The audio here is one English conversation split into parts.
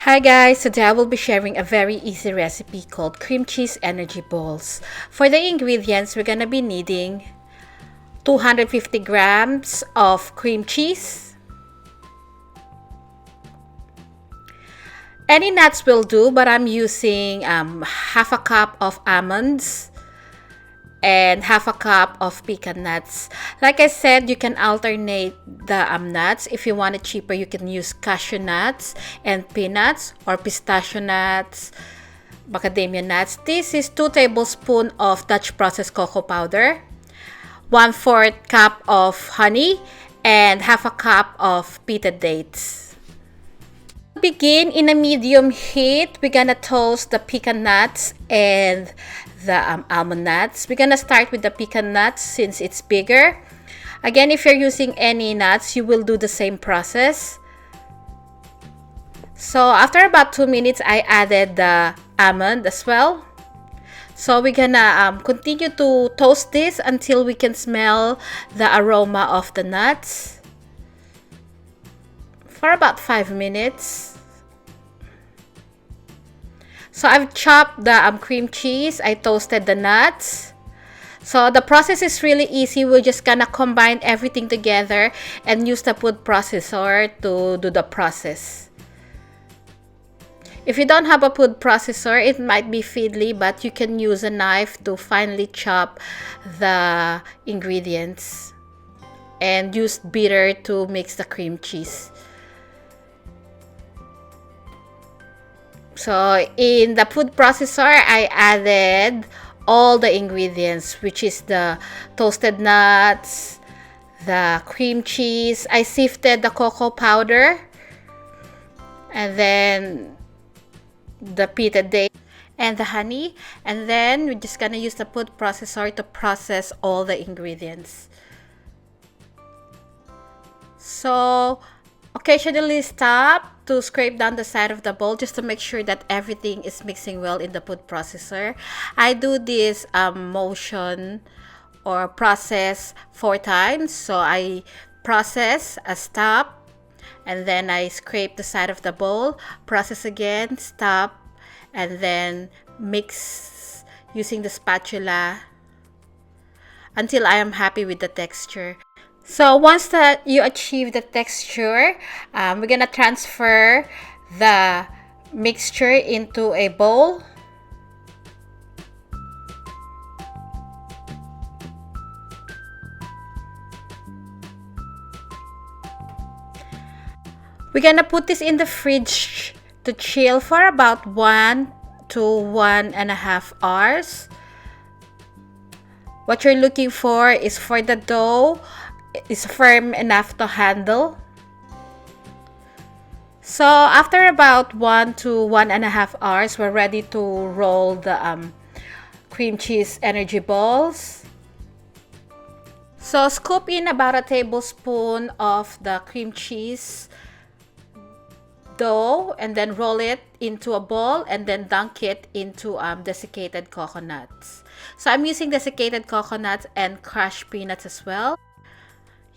Hi guys, today I will be sharing a very easy recipe called Creamcheese Energy Balls. For the ingredients, we're gonna be needing 250 grams of cream cheese. Any nuts will do, but I'm using half a cup of almonds and half a cup of pecan nuts. Like I said, you can alternate the nuts. If you want it cheaper, you can use cashew nuts and peanuts, or pistachio nuts, macadamia nuts. This is 2 tablespoons of Dutch processed cocoa powder, 1/4 cup of honey, and half a cup of pita dates. Begin in a medium heat. We're gonna toast the pecan nuts and the almond nuts. We're gonna start with the pecan nuts since it's bigger. Again, if you're using any nuts, you will do the same process. So after about 2 minutes, I added the almond as well. So we're gonna continue to toast this until we can smell the aroma of the nuts for about 5 minutes. So I've chopped the cream cheese. I toasted the nuts. So the process is really easy. We're just gonna combine everything together and use the food processor to do the process. If you don't have a food processor, it might be fiddly, but you can use a knife to finely chop the ingredients and use beater to mix the cream cheese. So in the food processor, I added all the ingredients, which is the toasted nuts, the cream cheese. I sifted the cocoa powder, and then the pita date and the honey, and then we're just gonna use the food processor to process all the ingredients. So occasionally stop to scrape down the side of the bowl just to make sure that everything is mixing well in the food processor. I do this motion or process 4 times. So I process, a stop, and then I scrape the side of the bowl, process again, stop, and then mix using the spatula until I am happy with the texture. So once that you achieve the texture, we're gonna transfer the mixture into a bowl. We're gonna put this in the fridge to chill for about 1 to 1.5 hours. What you're looking for is for the dough is firm enough to handle. So after about 1 to 1.5 hours, we're ready to roll the Creamcheese Energy Balls. So scoop in about a tablespoon of the cream cheese dough and then roll it into a ball and then dunk it into desiccated coconuts. So I'm using desiccated coconuts and crushed peanuts as well.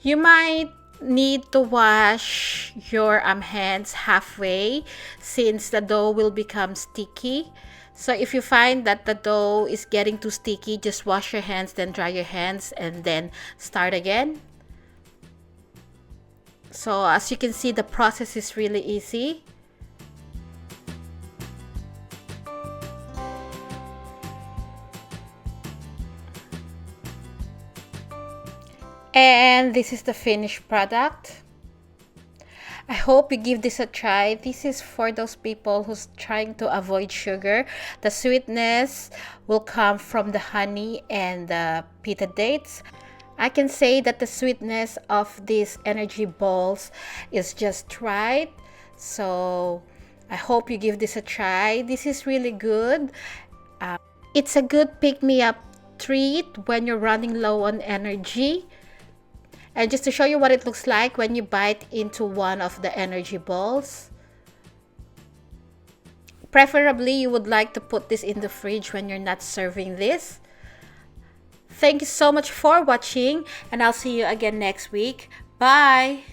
You might need to wash your hands halfway since the dough will become sticky. So if you find that the dough is getting too sticky, just wash your hands, then dry your hands, and then start again. So as you can see, the process is really easy. And this is the finished product. I hope you give this a try. This is for those people who's trying to avoid sugar. The sweetness will come from the honey and the pita dates. I can say that the sweetness of these energy balls is just right. So I hope you give this a try. This is really good. It's a good pick-me-up treat when you're running low on energy. And just to show you what it looks like when you bite into one of the energy balls. Preferably, you would like to put this in the fridge when you're not serving this. Thank you so much for watching, and I'll see you again next week. Bye!